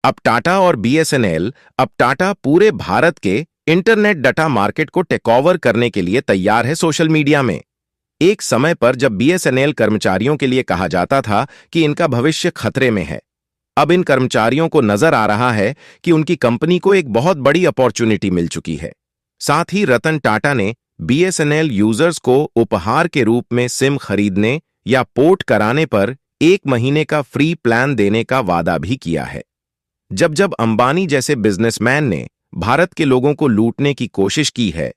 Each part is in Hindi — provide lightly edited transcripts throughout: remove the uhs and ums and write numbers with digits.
अब टाटा और बीएसएनएल अब टाटा पूरे भारत के इंटरनेट डाटा मार्केट को टेकओवर करने के लिए तैयार है सोशल मीडिया में। एक समय पर जब बीएसएनएल कर्मचारियों के लिए कहा जाता था कि इनका भविष्य खतरे में है, अब इन कर्मचारियों को नजर आ रहा है कि उनकी कंपनी को एक बहुत बड़ी अपॉर्चुनिटी मिल चुकी है। साथ ही रतन टाटा ने बीएसएनएल यूजर्स को उपहार के रूप में सिम खरीदने या पोर्ट कराने पर 1 महीने का फ्री प्लान देने का वादा भी किया है। जब जब अंबानी जैसे बिजनेसमैन ने भारत के लोगों को लूटने की कोशिश की है,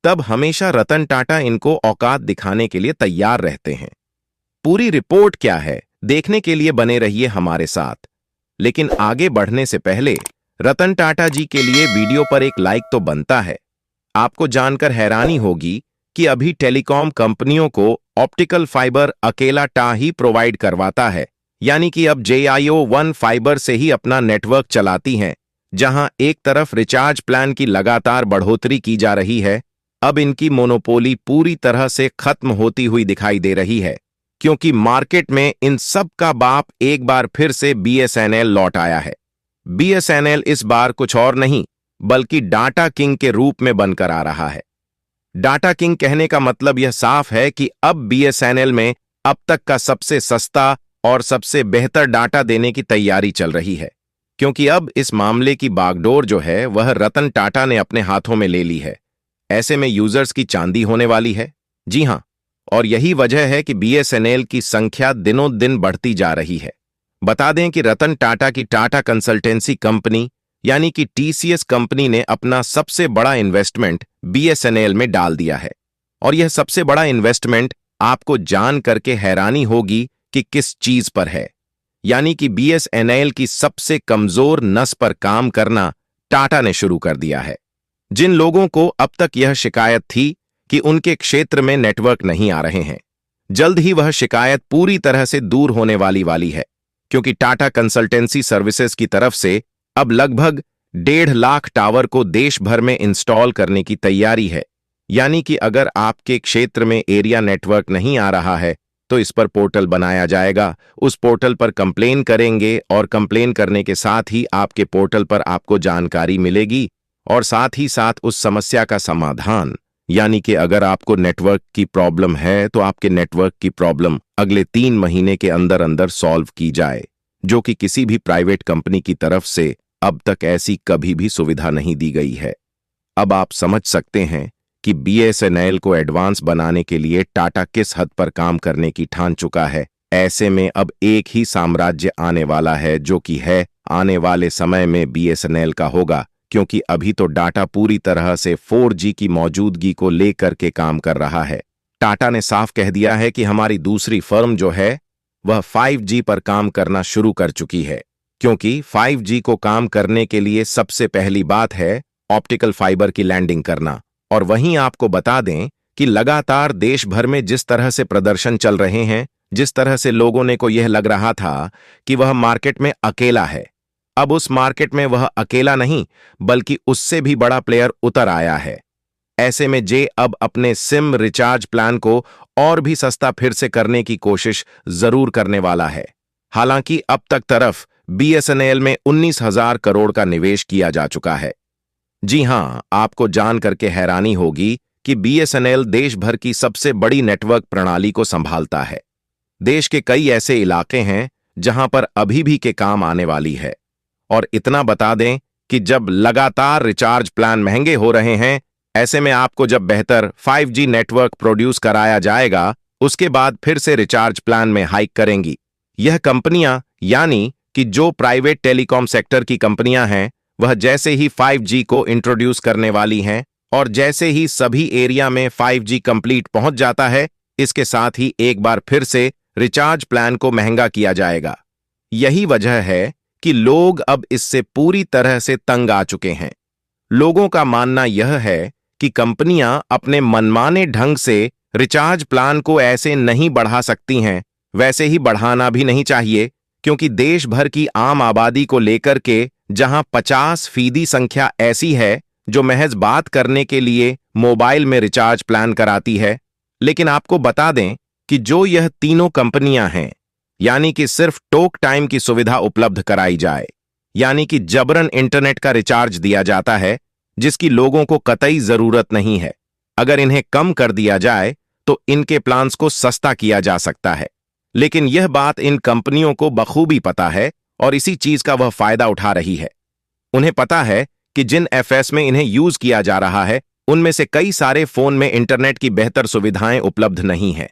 तब हमेशा रतन टाटा इनको औकात दिखाने के लिए तैयार रहते हैं। पूरी रिपोर्ट क्या है, देखने के लिए बने रहिए हमारे साथ। लेकिन आगे बढ़ने से पहले रतन टाटा जी के लिए वीडियो पर एक लाइक तो बनता है। आपको जानकर हैरानी होगी कि अभी टेलीकॉम कंपनियों को ऑप्टिकल फाइबर अकेला टा ही प्रोवाइड करवाता है, यानी कि अब JIO1 फाइबर से ही अपना नेटवर्क चलाती हैं। जहां एक तरफ रिचार्ज प्लान की लगातार बढ़ोतरी की जा रही है, अब इनकी मोनोपोली पूरी तरह से खत्म होती हुई दिखाई दे रही है, क्योंकि मार्केट में इन सब का बाप एक बार फिर से बीएसएनएल लौट आया है। बीएसएनएल इस बार कुछ और नहीं बल्कि डाटा किंग के रूप में बनकर आ रहा है। डाटा किंग कहने का मतलब यह साफ है कि अब बीएसएनएल में अब तक का सबसे सस्ता और सबसे बेहतर डाटा देने की तैयारी चल रही है, क्योंकि अब इस मामले की बागडोर जो है वह रतन टाटा ने अपने हाथों में ले ली है। ऐसे में यूजर्स की चांदी होने वाली है। जी हां, और यही वजह है कि बीएसएनएल की संख्या दिनों दिन बढ़ती जा रही है। बता दें कि रतन टाटा की टाटा कंसल्टेंसी कंपनी यानी कि टीसीएस कंपनी ने अपना सबसे बड़ा इन्वेस्टमेंट बीएसएनएल में डाल दिया है। और यह सबसे बड़ा इन्वेस्टमेंट आपको जान करके हैरानी होगी कि किस चीज पर है, यानी कि बीएसएनएल की सबसे कमजोर नस पर काम करना टाटा ने शुरू कर दिया है। जिन लोगों को अब तक यह शिकायत थी कि उनके क्षेत्र में नेटवर्क नहीं आ रहे हैं, जल्द ही वह शिकायत पूरी तरह से दूर होने वाली है, क्योंकि टाटा कंसल्टेंसी सर्विसेज की तरफ से अब लगभग 1.5 लाख टावर को देश भर में इंस्टॉल करने की तैयारी है। यानी कि अगर आपके क्षेत्र में एरिया नेटवर्क नहीं आ रहा है तो इस पर पोर्टल बनाया जाएगा। उस पोर्टल पर कंप्लेन करेंगे और कंप्लेन करने के साथ ही आपके पोर्टल पर आपको जानकारी मिलेगी और साथ ही साथ उस समस्या का समाधान, यानी कि अगर आपको नेटवर्क की प्रॉब्लम है तो आपके नेटवर्क की प्रॉब्लम अगले 3 महीने के अंदर अंदर सॉल्व की जाए, जो कि किसी भी प्राइवेट कंपनी की तरफ से अब तक ऐसी कभी भी सुविधा नहीं दी गई है। अब आप समझ सकते हैं कि बीएसएनएल को एडवांस बनाने के लिए टाटा किस हद पर काम करने की ठान चुका है। ऐसे में अब एक ही साम्राज्य आने वाला है, जो कि है आने वाले समय में बीएसएनएल का होगा, क्योंकि अभी तो डाटा पूरी तरह से 4G की मौजूदगी को लेकर के काम कर रहा है। टाटा ने साफ कह दिया है कि हमारी दूसरी फर्म जो है वह 5G पर काम करना शुरू कर चुकी है, क्योंकि 5G को काम करने के लिए सबसे पहली बात है ऑप्टिकल फाइबर की लैंडिंग करना। और वहीं आपको बता दें कि लगातार देश भर में जिस तरह से प्रदर्शन चल रहे हैं, जिस तरह से लोगों ने को यह लग रहा था कि वह मार्केट में अकेला है, अब उस मार्केट में वह अकेला नहीं बल्कि उससे भी बड़ा प्लेयर उतर आया है। ऐसे में जे अब अपने सिम रिचार्ज प्लान को और भी सस्ता फिर से करने की कोशिश जरूर करने वाला है। हालांकि अब तक तरफ बीएसएनएल में 19,000 करोड़ का निवेश किया जा चुका है। जी हां, आपको जान करके हैरानी होगी कि बीएसएनएल देश भर की सबसे बड़ी नेटवर्क प्रणाली को संभालता है। देश के कई ऐसे इलाके हैं जहां पर अभी भी के काम आने वाली है। और इतना बता दें कि जब लगातार रिचार्ज प्लान महंगे हो रहे हैं, ऐसे में आपको जब बेहतर 5G नेटवर्क प्रोड्यूस कराया जाएगा, उसके बाद फिर से रिचार्ज प्लान में हाइक करेंगी यह कंपनियां, यानी कि जो प्राइवेट टेलीकॉम सेक्टर की कंपनियां हैं, वह जैसे ही 5G को इंट्रोड्यूस करने वाली हैं और जैसे ही सभी एरिया में 5G कंप्लीट पहुंच जाता है, इसके साथ ही एक बार फिर से रिचार्ज प्लान को महंगा किया जाएगा। यही वजह है कि लोग अब इससे पूरी तरह से तंग आ चुके हैं। लोगों का मानना यह है कि कंपनियां अपने मनमाने ढंग से रिचार्ज प्लान को ऐसे नहीं बढ़ा सकती हैं, वैसे ही बढ़ाना भी नहीं चाहिए, क्योंकि देश भर की आम आबादी को लेकर के जहां 50% संख्या ऐसी है जो महज बात करने के लिए मोबाइल में रिचार्ज प्लान कराती है। लेकिन आपको बता दें कि जो यह तीनों कंपनियां हैं, यानी कि सिर्फ टॉक टाइम की सुविधा उपलब्ध कराई जाए, यानी कि जबरन इंटरनेट का रिचार्ज दिया जाता है, जिसकी लोगों को कतई जरूरत नहीं है। अगर इन्हें कम कर दिया जाए तो इनके प्लान्स को सस्ता किया जा सकता है। लेकिन यह बात इन कंपनियों को बखूबी पता है और इसी चीज का वह फायदा उठा रही है। उन्हें पता है कि जिन एफएस में इन्हें यूज किया जा रहा है, उनमें से कई सारे फोन में इंटरनेट की बेहतर सुविधाएं उपलब्ध नहीं है।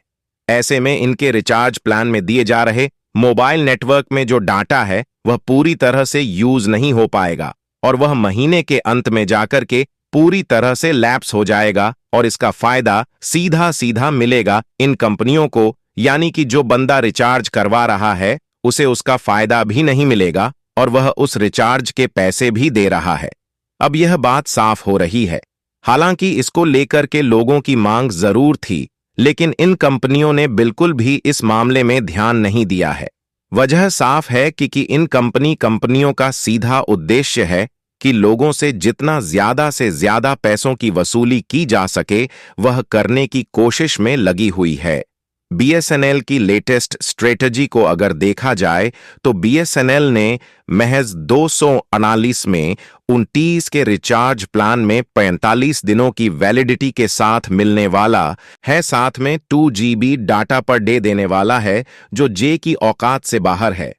ऐसे में इनके रिचार्ज प्लान में दिए जा रहे मोबाइल नेटवर्क में जो डाटा है वह पूरी तरह से यूज नहीं हो पाएगा और वह महीने के अंत में जाकर के पूरी तरह से लैप्स हो जाएगा और इसका फायदा सीधा सीधा मिलेगा इन कंपनियों को, यानी कि जो बंदा रिचार्ज करवा रहा है उसे उसका फायदा भी नहीं मिलेगा और वह उस रिचार्ज के पैसे भी दे रहा है। अब यह बात साफ हो रही है। हालांकि इसको लेकर के लोगों की मांग जरूर थी, लेकिन इन कंपनियों ने बिल्कुल भी इस मामले में ध्यान नहीं दिया है। वजह साफ है कि इन कंपनियों का सीधा उद्देश्य है कि लोगों से जितना ज्यादा से ज्यादा पैसों की वसूली की जा सके वह करने की कोशिश में लगी हुई है। बीएसएनएल की लेटेस्ट स्ट्रेटजी को अगर देखा जाए तो बीएसएनएल ने महज 249 में 29 के रिचार्ज प्लान में 45 दिनों की वैलिडिटी के साथ मिलने वाला है, साथ में 2 GB डाटा पर डे देने वाला है, जो जे की औकात से बाहर है।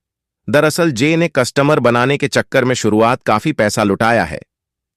दरअसल जे ने कस्टमर बनाने के चक्कर में शुरुआत काफी पैसा लुटाया है।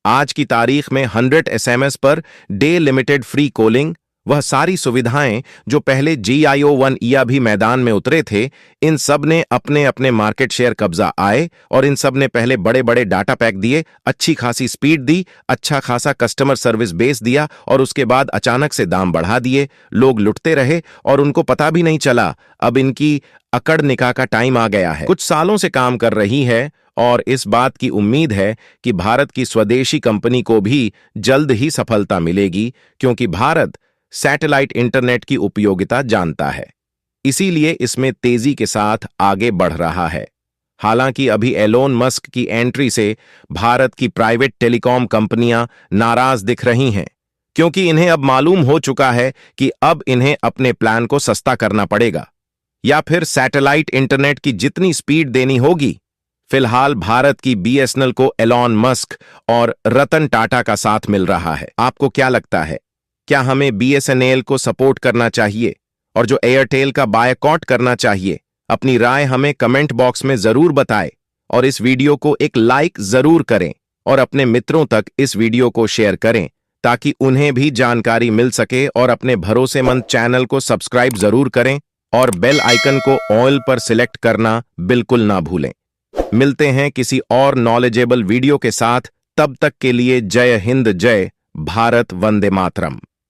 आज की तारीख में 100 SMS per day limited free calling, वह सारी सुविधाएं जो पहले JIO1 या भी मैदान में उतरे थे, इन सब ने अपने अपने मार्केट शेयर कब्जा आए और इन सब ने पहले बड़े बड़े डाटा पैक दिए, अच्छी खासी स्पीड दी, अच्छा खासा कस्टमर सर्विस बेस दिया और उसके बाद अचानक से दाम बढ़ा दिए। लोग लुटते रहे और उनको पता भी नहीं चला। अब इनकी अकड़ निकाह का टाइम आ गया है। कुछ सालों से काम कर रही है और इस बात की उम्मीद है कि भारत की स्वदेशी कंपनी को भी जल्द ही सफलता मिलेगी, क्योंकि भारत सैटेलाइट इंटरनेट की उपयोगिता जानता है, इसीलिए इसमें तेजी के साथ आगे बढ़ रहा है। हालांकि अभी एलोन मस्क की एंट्री से भारत की प्राइवेट टेलीकॉम कंपनियां नाराज दिख रही हैं, क्योंकि इन्हें अब मालूम हो चुका है कि अब इन्हें अपने प्लान को सस्ता करना पड़ेगा या फिर सैटेलाइट इंटरनेट की जितनी स्पीड देनी होगी। फिलहाल भारत की बीएसएनएल को एलोन मस्क और रतन टाटा का साथ मिल रहा है। आपको क्या लगता है, क्या हमें बीएसएनएल को सपोर्ट करना चाहिए और जो एयरटेल का बायकॉट करना चाहिए? अपनी राय हमें कमेंट बॉक्स में जरूर बताएं और इस वीडियो को एक लाइक जरूर करें और अपने मित्रों तक इस वीडियो को शेयर करें ताकि उन्हें भी जानकारी मिल सके, और अपने भरोसेमंद चैनल को सब्सक्राइब जरूर करें और बेल आइकन को ऑल पर सिलेक्ट करना बिल्कुल ना भूलें। मिलते हैं किसी और नॉलेजेबल वीडियो के साथ, तब तक के लिए जय हिंद, जय भारत, वंदे मातरम।